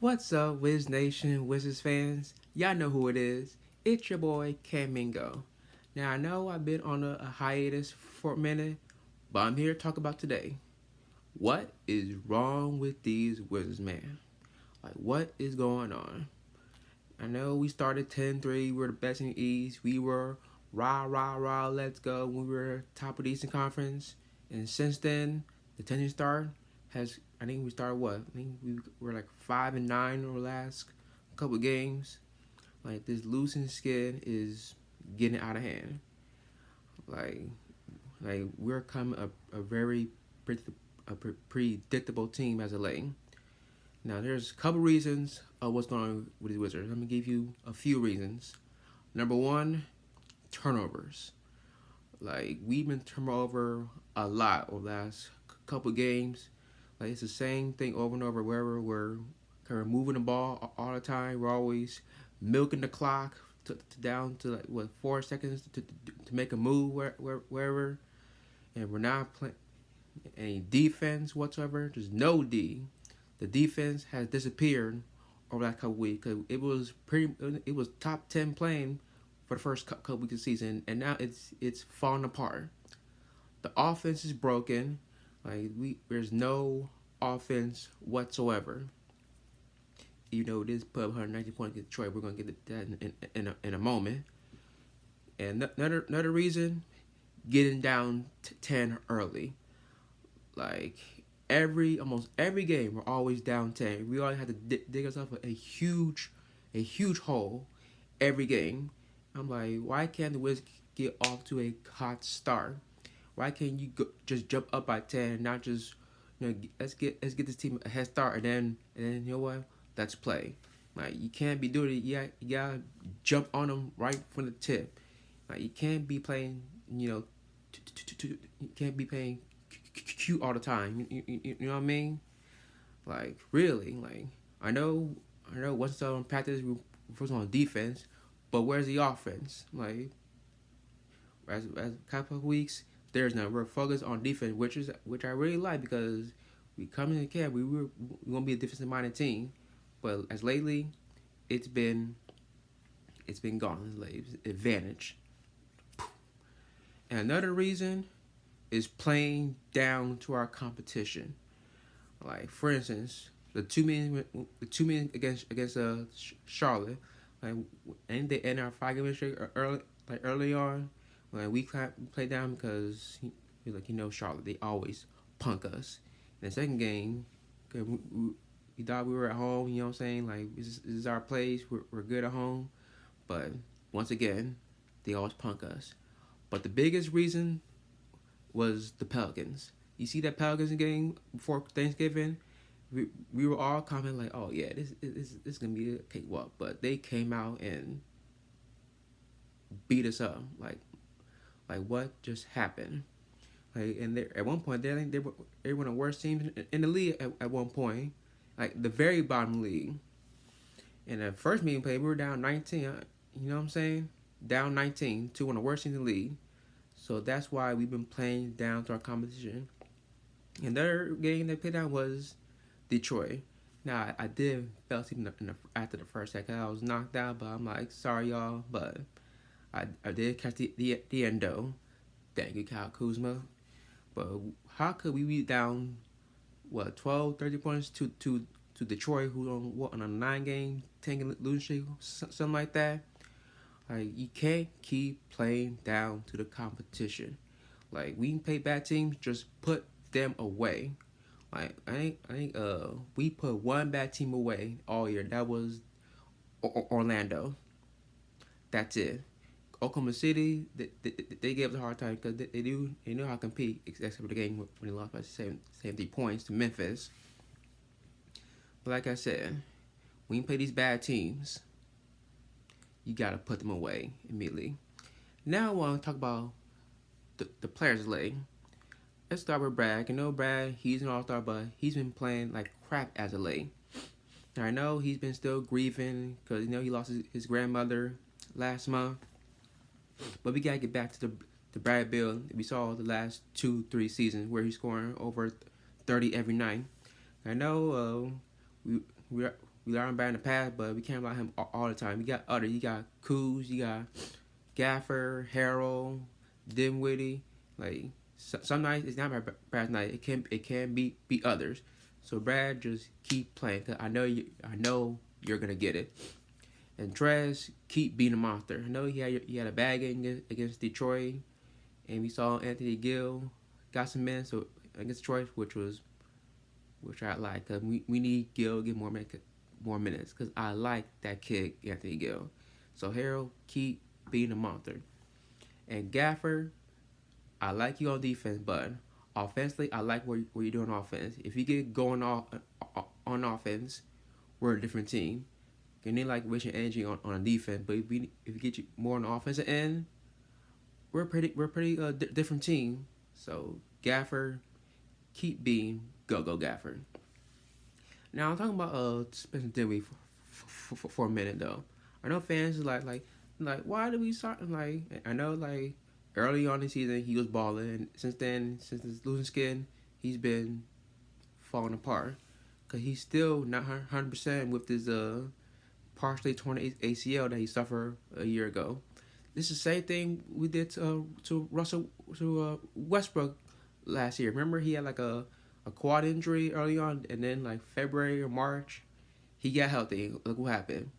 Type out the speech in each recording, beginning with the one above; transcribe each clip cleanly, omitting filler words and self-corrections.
What's up, Wiz Nation, Wizards fans? Y'all know who it is. It's your boy, Camingo. Now, I know I've been on a hiatus for a minute, but I'm here to talk about today. What is wrong with these Wizards, man? Like, what is going on? I know we started 10-3, we were the best in the East. We were rah, rah, rah, let's go when we were top of the Eastern Conference. And since then, the tension start has, I think we started what? I think we were like 5-9 over the last couple of games. Like, this losing skin is getting out of hand. Like, like we're coming a very predictable team as a lane. Now, there's a couple reasons of what's going on with the Wizards. Let me give you a few reasons. Number one, turnovers. Like, we've been turning over a lot over the last couple games. Like, it's the same thing over and over wherever we're kind of moving the ball all the time. We're always milking the clock down to like what 4 seconds to make a move wherever, and we're not playing any defense whatsoever. There's no D. The defense has disappeared over that couple weeks because it was top 10 playing for the first couple weeks of the season, and now it's falling apart. The offense is broken. Like, there's no offense whatsoever. Even though it is put up 190 points against Detroit, we're gonna get that in a moment. And another reason, getting down to 10 early. Like, almost every game, we're always down 10. We always have to dig ourselves a huge hole every game. I'm like, why can't the Wizards get off to a hot start? Why can't you just jump up by 10 and not just let's get this team a head start and then you know what? Let's play. Like, you can't be doing it. You gotta jump on them right from the tip. Like, you can't be playing. You can't be playing cute all the time. You know what I mean? Like, really, like, I know once on practice we focus on defense, but where's the offense? Like, as a couple of weeks, there's none. We're focused on defense, which I really like because we come in the camp, we're gonna be a defensive minded team, but as lately, it's been gone. It's like advantage. And another reason is playing down to our competition. Like, for instance, the two men against Charlotte, like, and they end our 5 game streak early on. Like, we played down because Charlotte, they always punk us. In the second game, we thought we were at home. You know what I'm saying? Like, this is our place. We're good at home, but once again, they always punk us. But the biggest reason was the Pelicans. You see that Pelicans game before Thanksgiving? We were all commenting like, oh yeah, this is gonna be a cakewalk. But they came out and beat us up. Like what just happened? Like, and at one point they were one of the worst teams in the league at one point, like the very bottom league. And the first meeting play, we were down 19. You know what I'm saying? Down 19 to one of the worst teams in the league. So that's why we've been playing down to our competition. And their game they played down was Detroit. Now, I did fell asleep after the first second. I was knocked out, but I'm like, sorry, y'all. But I did catch the endo. Thank you, Kyle Kuzma. But how could we be down, 12, 30 points to Detroit, who's on a 9 game, 10 losing streak, something like that? Like, you can't keep playing down to the competition. Like, we can play bad teams, just put them away. Like, I think we put one bad team away all year. That was Orlando. That's it. Oklahoma City, they gave us a hard time because they know how to compete, except for the game when they lost by 70 points to Memphis. But like I said, when you play these bad teams, you gotta put them away immediately. Now I want to talk about the players' league. Let's start with Brad. Brad, he's an all-star, but he's been playing like crap as of late. Now, I know he's been still grieving because he lost his grandmother last month. But we gotta get back to the Brad Bill we saw the last 2-3 seasons where he's scoring over 30 every night. I know we We learned about in the past, but we can't rely on him all the time. You got Kuz, you got Gaffer, Harold, Dinwiddie. Like some nights it's not Brad's night. It can be others. So Brad, just keep playing. Cause I know you're gonna get it. And Trez, keep being a monster. I know he had a bad game against Detroit, and we saw Anthony Gill got some minutes against Detroit, which I like. Cause we need Gill to get more minutes. Cause I like that kid Anthony Gill. So Harold, keep being a monster. And Gaffer, I like you on defense, but offensively, I like what you're doing on offense. If you get going off on offense, we're a different team. You need like wasting energy on defense, but if you get you more on the offensive end, we're pretty different team. So Gaffer, keep being go Gaffer. Now I'm talking about Spencer Dinwiddie for a minute though. I know fans is like why did we start him? Like I know like early on in the season he was balling, and since then since his losing skin he's been falling apart because he's still not 100% with his partially torn ACL that he suffered a year ago. This is the same thing we did to Russell to Westbrook last year. Remember he had like a quad injury early on, and then like February or March, he got healthy. Look what happened.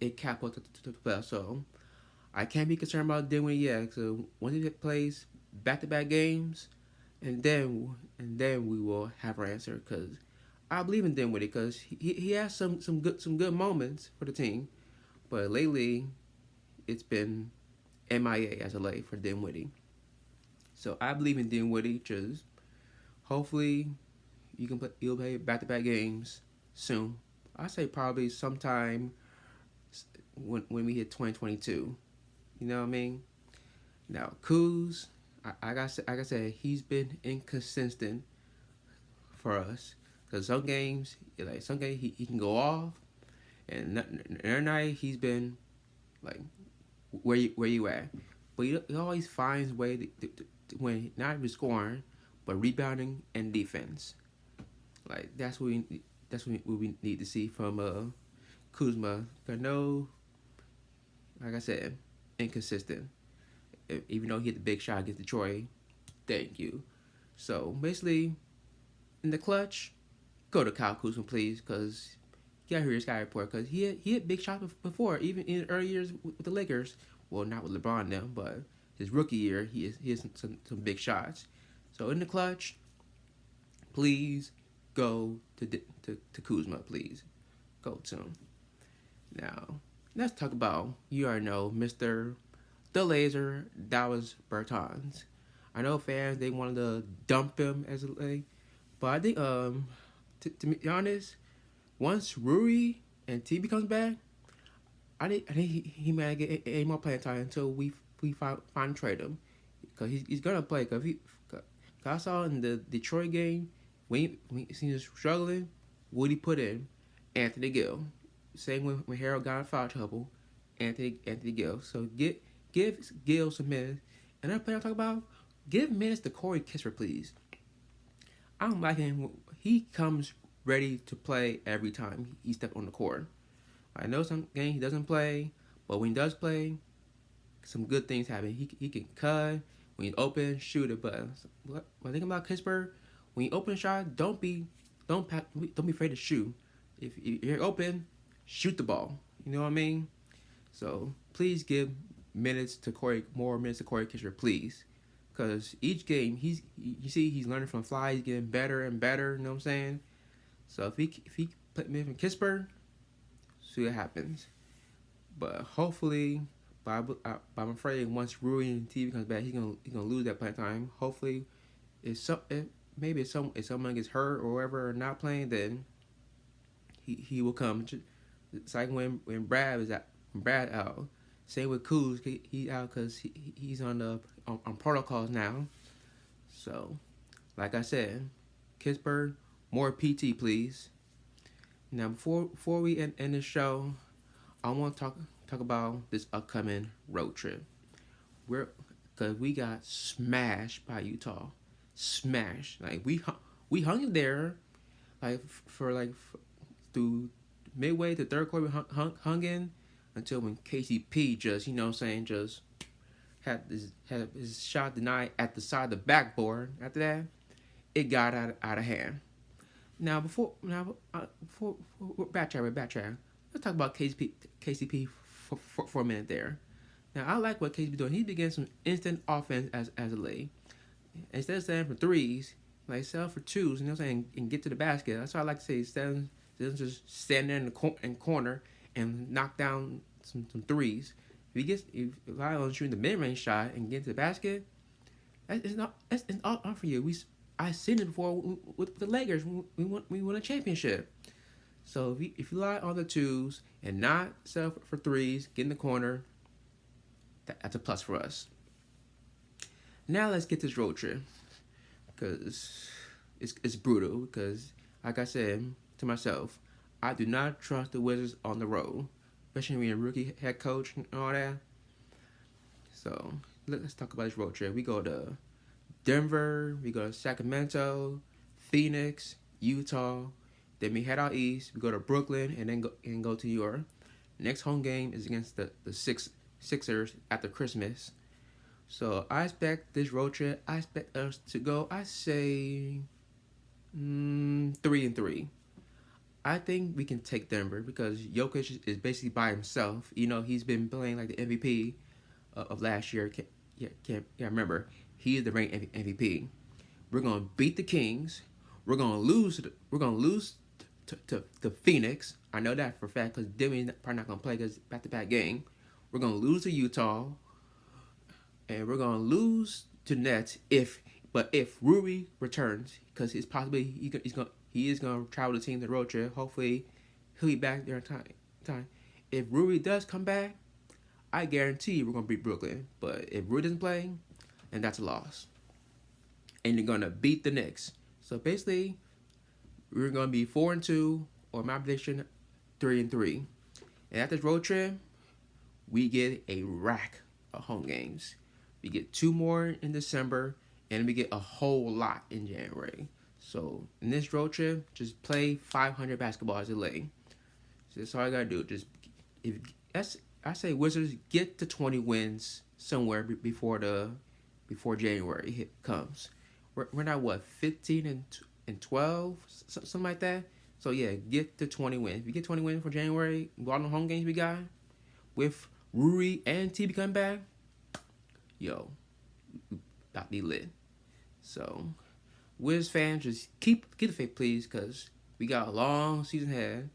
It catapulted to the playoffs. So I can't be concerned about Dinwiddie yet. So once he plays back-to-back games, and then we will have our answer. Because I believe in Dinwiddie because he has some good moments for the team, but lately it's been MIA as of late for Dinwiddie. So I believe in Dinwiddie. Just hopefully you'll play back-to-back games soon. I say probably sometime when we hit 2022. You know what I mean? Now Kuz, like I said, he's been inconsistent for us. Cause some games he can go off, and another night he's been like where you at. But he always finds way to when not even scoring, but rebounding and defense. Like that's what we need to see from Kuzma. I know, like I said, inconsistent. Even though he hit the big shot against Detroit, thank you. So basically, in the clutch, go to Kyle Kuzma, please, because you gotta hear this guy report. Because he hit big shots before, even in early years with the Lakers. Well, not with LeBron now, but his rookie year, he has some big shots. So in the clutch, please go to Kuzma, please. Go to him. Now, let's talk about, you already know, Mr. The Laser, Dallas Bertans. I know fans, they wanted to dump him as a, but I think, to be honest, once Rui and T becomes back, I think he might get any more playing time until we find trade him, because he's gonna play. Cause I saw in the Detroit game when he was struggling, what he put in Anthony Gill. Same when Harold got in foul trouble, Anthony Gill. So give Gill some minutes. Another player I talk about, give minutes to Corey Kispert, please. I don't like him. He comes ready to play every time he steps on the court. I know some games he doesn't play, but when he does play, some good things happen. He can cut when he's open, shoot it. But what I think about Kispert, when you open a shot, don't be afraid to shoot. If you're open, shoot the ball. You know what I mean? So please give more minutes to Corey Kispert, please. Because each game, he's learning from fly. He's getting better and better. You know what I'm saying? So if he put me from Kispert, see what happens. But hopefully, but I'm afraid once Rui and TV comes back, he's gonna lose that playing time. Hopefully, maybe if someone gets hurt or whatever or not playing, then he will come. It's like when Brad out. Same with Kuz, he out because he's on protocols now. So, like I said, Kispert, more PT, please. Now, before we end the show, I want to talk about this upcoming road trip. Because we got smashed by Utah, smashed. Like we hung in there, like for through midway to third quarter, we hung in until when KCP just, you know what I'm saying, just had his shot denied at the side of the backboard. After that, it got out of hand. Now, before backtrack, let's talk about KCP for a minute there. Now, I like what KCP doing. He began some instant offense as a league. Instead of standing for threes, like sell for twos, you know what I'm saying, and get to the basket. That's what I like to say. Instead of just stand there in the corner and knock down some threes. If rely on shooting the mid range shot and get to the basket, it's not for you. I seen it before with the Lakers. We won a championship. So if you rely on the twos and not sell for threes, get in the corner, that's a plus for us. Now let's get this road trip, because it's brutal. Because like I said to myself, I do not trust the Wizards on the road, especially when you're a rookie head coach and all that. So let's talk about this road trip. We go to Denver, we go to Sacramento, Phoenix, Utah. Then we head out east. We go to Brooklyn and then go to New York. Next home game is against the Sixers after Christmas. So I expect this road trip. I expect us to go. I say 3-3. I think we can take Denver because Jokic is basically by himself. You know, he's been playing like the MVP of last year. Can't remember. He is the ranked MVP. We're gonna beat the Kings. We're gonna lose to Phoenix. I know that for a fact because Demi's probably not gonna play because back-to-back game. We're gonna lose to Utah, and we're gonna lose to Nets if Rui returns, because it's possibly he is gonna travel the team the road trip. Hopefully, he'll be back there in time. If Rui does come back, I guarantee we're gonna beat Brooklyn. But if Rui doesn't play, then that's a loss. And you're gonna beat the Knicks. So basically, we're gonna be 4-2, or my prediction, 3-3. And after this road trip, we get a rack of home games. We get 2 more in December, and we get a whole lot in January. So in this road trip, just play 500 basketball as a league. So that's all I gotta do. I say Wizards get to 20 wins somewhere before January comes. We're now 15 and 12, something like that. So yeah, get to 20 wins. If you get 20 wins for January, all the home games we got, with Rui and TB coming back, yo, about to be lit. So, Wiz fans, just keep the faith, please, because we got a long season ahead.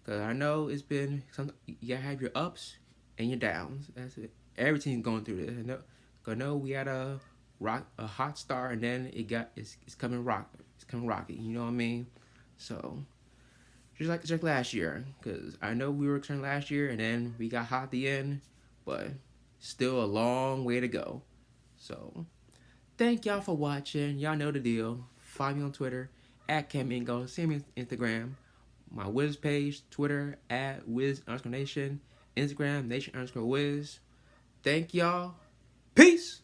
Because I know it's been you gotta have your ups and your downs. That's it. Every team's going through this. I know we had a hot start, and then it's coming rocky. You know what I mean? So just like last year, because I know we were concerned last year, and then we got hot at the end, but still a long way to go. So thank y'all for watching. Y'all know the deal. Follow me on Twitter @CamMingo. See me on Instagram. My Wiz page, Twitter @Wiz_Nation. Instagram Nation_Wiz. Thank y'all. Peace.